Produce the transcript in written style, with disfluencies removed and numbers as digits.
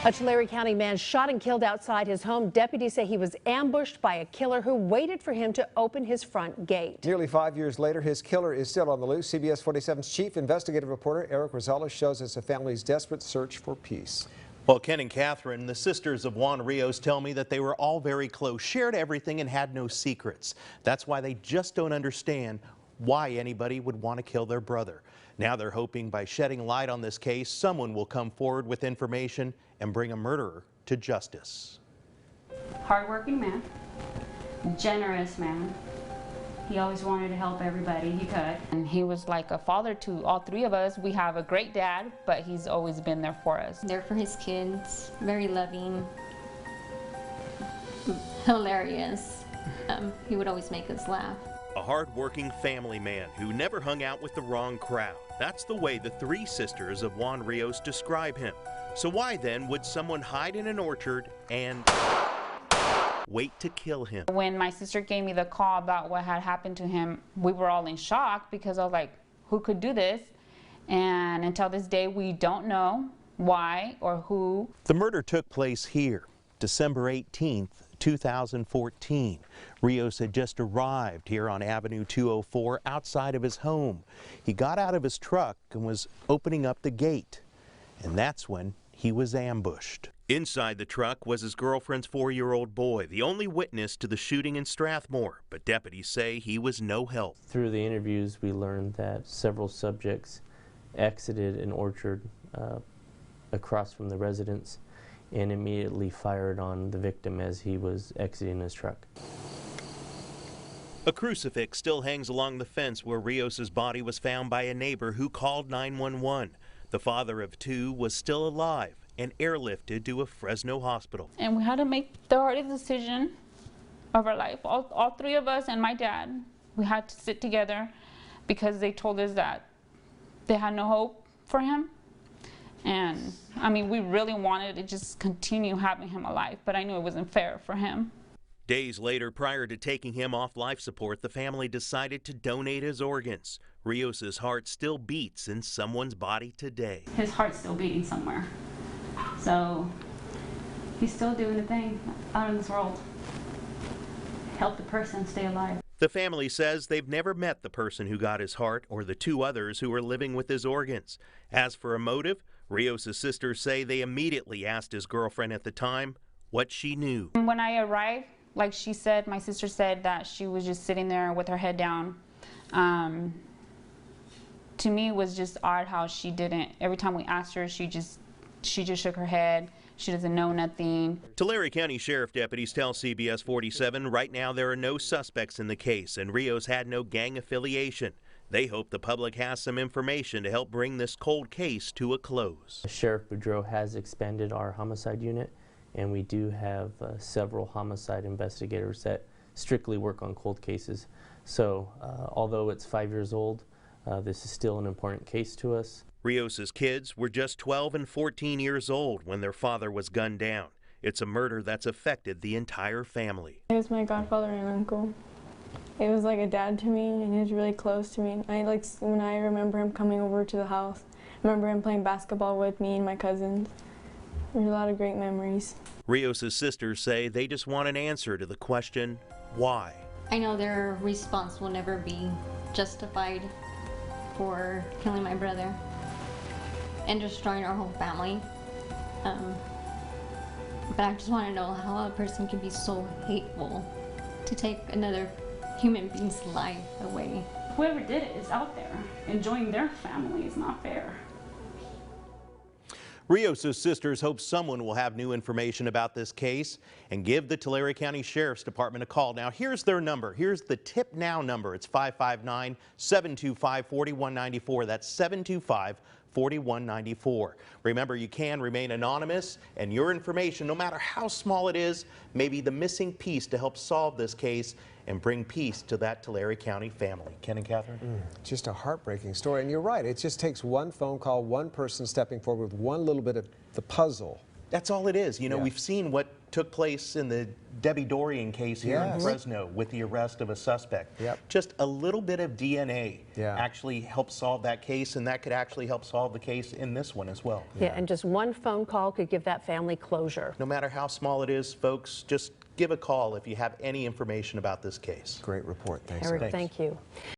A Tulare County man shot and killed outside his home. Deputies say he was ambushed by a killer who waited for him to open his front gate. Nearly 5 years later, his killer is still on the loose. CBS 47's chief investigative reporter Eric Rosales shows us a family's desperate search for peace. Well, Ken and Catherine, the sisters of Juan Rios, tell me that they were all very close, shared everything, and had no secrets. That's why they just don't understand why anybody would want to kill their brother. Now they're hoping by shedding light on this case, someone will come forward with information and bring a murderer to justice. Hardworking man, generous man. He always wanted to help everybody he could. And he was like a father to all three of us. We have a great dad, but he's always been there for us. There for his kids, very loving, hilarious. He would always make us laugh. A hard-working family man who never hung out with the wrong crowd. That's the way the three sisters of Juan Rios describe him. So why then would someone hide in an orchard and wait to kill him? When my sister gave me the call about what had happened to him, we were all in shock because I was like, who could do this? And until this day, we don't know why or who. The murder took place here, December 18th, 2014. Rios had just arrived here on Avenue 204 outside of his home. He got out of his truck and was opening up the gate. And that's when he was ambushed. Inside the truck was his girlfriend's 4-year-old boy, the only witness to the shooting in Strathmore. But deputies say he was no help. Through the interviews, we learned that several subjects exited an orchard across from the residence and immediately fired on the victim as he was exiting his truck. A crucifix still hangs along the fence where Rios's body was found by a neighbor who called 911. The father of two was still alive and airlifted to a Fresno hospital. And we had to make the hardest decision of our life. All three of us and my dad, we had to sit together because they told us that they had no hope for him. And I mean, we really wanted to just continue having him alive, but I knew it wasn't fair for him. Days later, prior to taking him off life support, the family decided to donate his organs. Rios's heart still beats in someone's body today. His heart's still beating somewhere. So he's still doing a thing out in this world. Help the person stay alive. The family says they've never met the person who got his heart or the two others who were living with his organs. As for a motive, Rios's sisters say they immediately asked his girlfriend at the time what she knew. When I arrived, like she said, my sister said that she was just sitting there with her head down. To me, it was just odd how she didn't. Every time we asked her, she just shook her head. She doesn't know nothing. Tulare County Sheriff deputies tell CBS 47 right now there are no suspects in the case and Rios had no gang affiliation. They hope the public has some information to help bring this cold case to a close. Sheriff Boudreaux has expanded our homicide unit, and we do have several homicide investigators that strictly work on cold cases. So although it's 5 years old, this is still an important case to us. Rios's kids were just 12 and 14 years old when their father was gunned down. It's a murder that's affected the entire family. He was my godfather and uncle. It was like a dad to me, and he was really close to me. When I remember him coming over to the house, I remember him playing basketball with me and my cousins. There's a lot of great memories. Rios's sisters say they just want an answer to the question, why? I know their response will never be justified for killing my brother and destroying our whole family. But I just want to know how a person can be so hateful to take another human being's life away. Whoever did it is out there. Enjoying their family is not fair. Rios's sisters hope someone will have new information about this case and give the Tulare County Sheriff's Department a call. Now, here's their number. Here's the Tip Now number. It's 559-725-4194. That's 725-4194. Remember, you can remain anonymous, and your information, no matter how small it is, may be the missing piece to help solve this case and bring peace to that Tulare County family. Ken and Catherine? Just a heartbreaking story. And you're right, it just takes one phone call, one person stepping forward with one little bit of the puzzle. That's all it is. You know, we've seen what took place in the Debbie Dorian case here in Yes. Fresno with the arrest of a suspect. Yep. Just a little bit of DNA Yeah. actually helped solve that case, and that could actually help solve the case in this one as well. Yeah, and just one phone call could give that family closure. No matter how small it is, folks, just give a call if you have any information about this case. Great report. Thanks. Eric, Thanks. thank you.